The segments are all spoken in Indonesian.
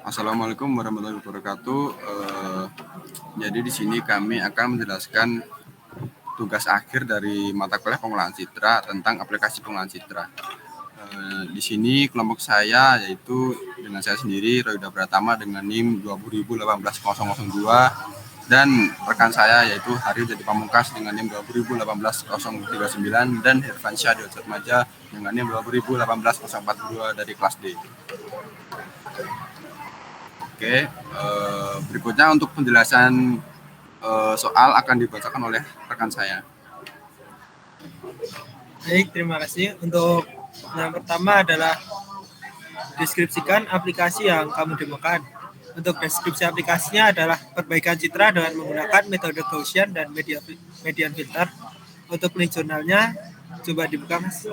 Assalamualaikum warahmatullahi wabarakatuh. Jadi di sini kami akan menjelaskan tugas akhir dari mata kuliah pengolahan citra tentang aplikasi pengolahan citra. Di sini kelompok saya yaitu dengan saya sendiri Royda Pratama dengan NIM 2018002 dan rekan saya yaitu Hari Jadi Pamungkas dengan NIM 2018039 dan Hirfansyah Diotmatja dengan NIM 2018042 dari kelas D. Oke, berikutnya untuk penjelasan soal akan dibacakan oleh rekan saya. Baik, terima kasih. Untuk yang pertama adalah deskripsikan aplikasi yang kamu demokan. Untuk deskripsi aplikasinya adalah perbaikan citra dengan menggunakan metode Gaussian dan median filter. Untuk link jurnalnya, coba dibuka, Mas.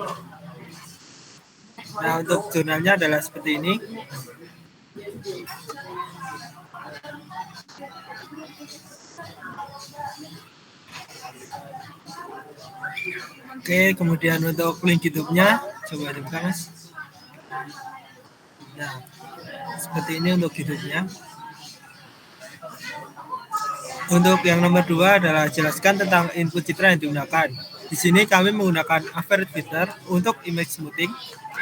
Nah, untuk jurnalnya adalah seperti ini. Oke, kemudian untuk link YouTube-nya, coba dibuka, Mas. Nah, seperti ini untuk YouTube-nya. Untuk yang nomor 2 adalah jelaskan tentang input citra yang digunakan. Di sini kami menggunakan average filter untuk image smoothing,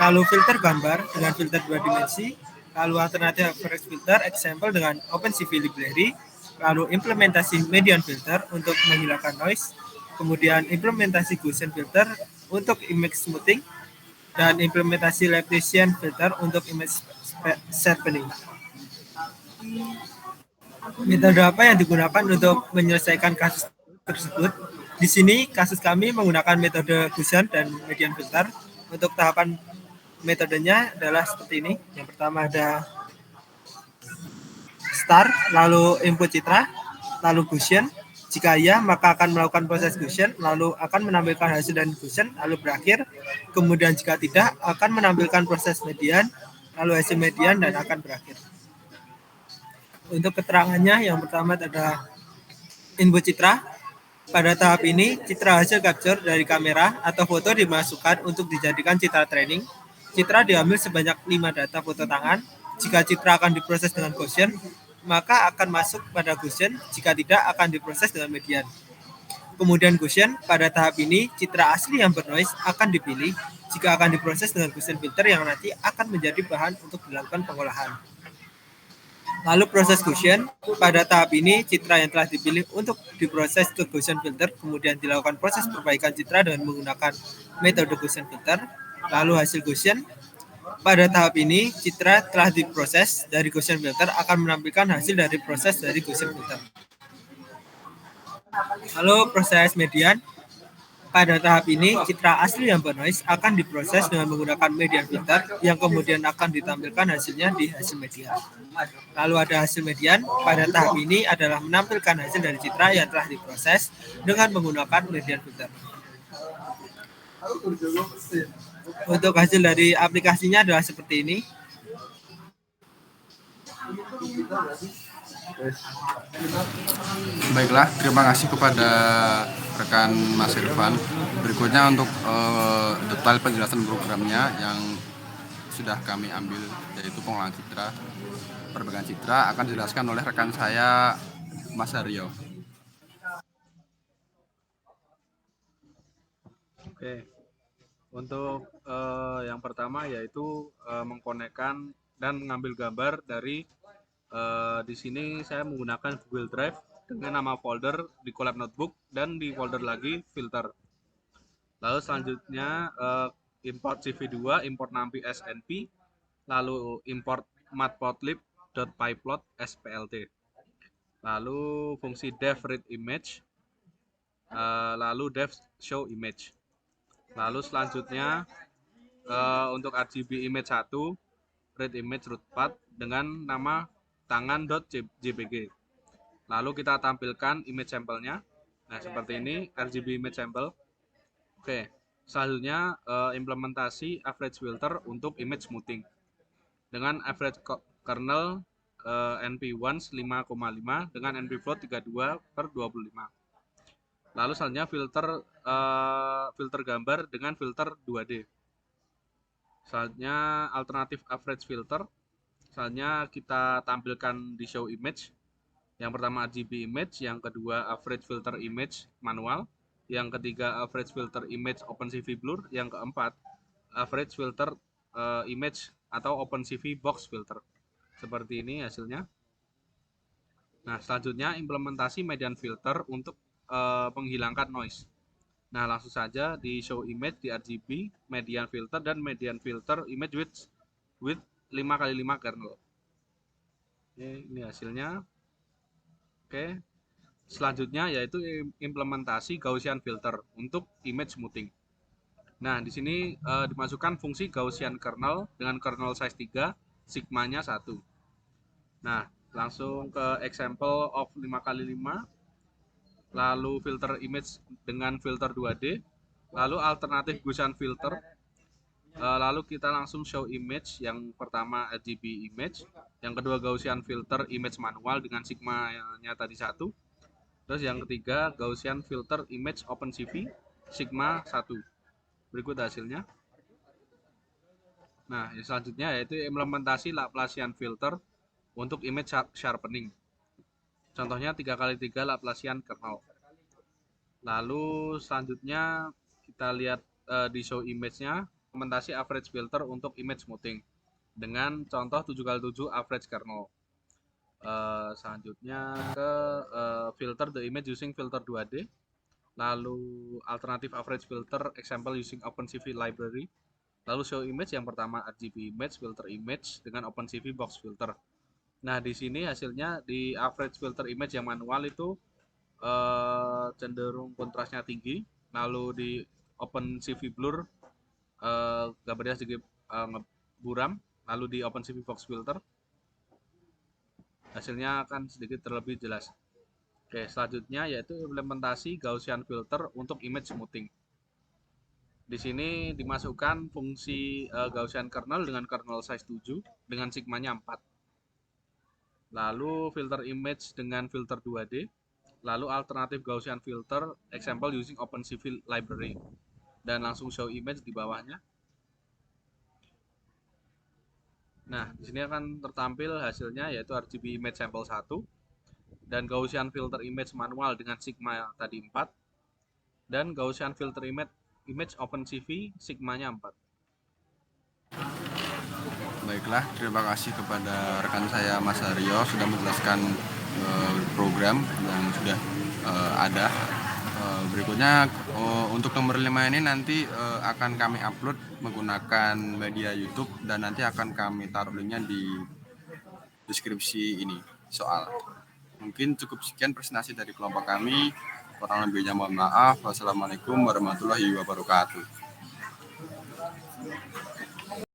lalu filter gambar dengan filter 2 dimensi, lalu alternatif average filter example dengan OpenCV library, lalu implementasi median filter untuk menghilangkan noise, kemudian implementasi Gaussian filter untuk image smoothing, dan implementasi Laplacian filter untuk image sharpening. Metode apa yang digunakan untuk menyelesaikan kasus tersebut? Di sini kasus kami menggunakan metode Gaussian dan median filter. Untuk tahapan metodenya adalah seperti ini. Yang pertama ada start, lalu input citra, lalu Gaussian. Jika iya, maka akan melakukan proses Gaussian, lalu akan menampilkan hasil dan Gaussian, lalu berakhir. Kemudian jika tidak, akan menampilkan proses median, lalu hasil median, dan akan berakhir. Untuk keterangannya, yang pertama ada input citra. Pada tahap ini, citra hasil capture dari kamera atau foto dimasukkan untuk dijadikan citra training. Citra diambil sebanyak 5 data foto tangan. Jika citra akan diproses dengan Gaussian, maka akan masuk pada Gaussian. Jika tidak, akan diproses dengan median. Kemudian Gaussian, pada tahap ini, citra asli yang bernoise akan dipilih jika akan diproses dengan Gaussian filter yang nanti akan menjadi bahan untuk dilakukan pengolahan. Lalu proses Gaussian, pada tahap ini citra yang telah dipilih untuk diproses ke Gaussian filter, kemudian dilakukan proses perbaikan citra dengan menggunakan metode Gaussian filter. Lalu hasil Gaussian, pada tahap ini citra telah diproses dari Gaussian filter akan menampilkan hasil dari proses dari Gaussian filter. Lalu proses median, pada tahap ini, citra asli yang bernoise akan diproses dengan menggunakan median filter yang kemudian akan ditampilkan hasilnya di hasil median. Lalu ada hasil median, pada tahap ini adalah menampilkan hasil dari citra yang telah diproses dengan menggunakan median filter. Untuk hasil dari aplikasinya adalah seperti ini. Baiklah, terima kasih kepada rekan Mas Irfan. Berikutnya untuk detail penjelasan programnya yang sudah kami ambil, yaitu pengolahan citra, perbaikan citra, akan dijelaskan oleh rekan saya Mas Aryo. Oke, untuk yang pertama yaitu mengkonekkan dan mengambil gambar dari di sini saya menggunakan Google Drive dengan nama folder di Collab Notebook dan di folder lagi filter. Lalu selanjutnya import CV2, import NumPy SNP, lalu import matplotlib.pyplot splt. Lalu fungsi dev read image, lalu dev show image. Lalu selanjutnya untuk RGB image 1 read image root path dengan nama tangan.jpg. Lalu kita tampilkan image sampelnya. Nah, seperti ini RGB image sample. Oke, selanjutnya implementasi average filter untuk image smoothing dengan average kernel NP1 5,5 dengan NP float 32/25. Lalu selanjutnya filter gambar dengan filter 2D. Selanjutnya alternatif average filter. Misalnya kita tampilkan di show image. Yang pertama RGB image, yang kedua average filter image manual, yang ketiga average filter image OpenCV blur, yang keempat average filter image atau OpenCV box filter. Seperti ini hasilnya. Nah, selanjutnya implementasi median filter untuk menghilangkan noise. Nah, langsung saja di show image di RGB, median filter dan median filter image with 5x5 kernel. Ini hasilnya. Oke. Selanjutnya yaitu implementasi Gaussian filter untuk image smoothing. Nah, di sini dimasukkan fungsi Gaussian kernel dengan kernel size 3, sigmanya 1. Nah, langsung ke example of 5x5, lalu filter image dengan filter 2D, lalu alternatif Gaussian filter, lalu kita langsung show image. Yang pertama RGB image, yang kedua Gaussian filter image manual dengan sigmanya tadi 1. Terus yang ketiga Gaussian filter image OpenCV sigma 1. Berikut hasilnya. Nah, yang selanjutnya yaitu implementasi Laplacian filter untuk image sharpening. Contohnya 3x3 Laplacian kernel. Lalu selanjutnya kita lihat di show image-nya implementasi average filter untuk image smoothing dengan contoh 7x7 average kernel. Selanjutnya ke filter the image using filter 2D, lalu alternatif average filter example using OpenCV library, lalu show image yang pertama RGB image filter image dengan OpenCV box filter. Nah, di sini hasilnya di average filter image yang manual itu cenderung kontrasnya tinggi, lalu di OpenCV blur gambarnya sedikit buram, lalu di OpenCV box filter hasilnya akan sedikit terlebih jelas. Oke, selanjutnya yaitu implementasi Gaussian filter untuk image smoothing. Di sini dimasukkan fungsi Gaussian kernel dengan kernel size 7 dengan sigmanya 4. Lalu filter image dengan filter 2D, lalu alternatif Gaussian filter example using OpenCV library, dan langsung show image di bawahnya. Nah, di sini akan tertampil hasilnya yaitu RGB image sampel 1 dan Gaussian filter image manual dengan sigma tadi 4 dan Gaussian filter image OpenCV sigmanya 4. Baiklah, terima kasih kepada rekan saya Mas Aryo sudah menjelaskan program yang sudah ada. Berikutnya untuk nomor 5 ini nanti akan kami upload menggunakan media YouTube dan nanti akan kami taruh linknya di deskripsi ini soal. Mungkin cukup sekian presentasi dari kelompok kami. Kurang lebihnya mohon maaf. Wassalamualaikum warahmatullahi wabarakatuh.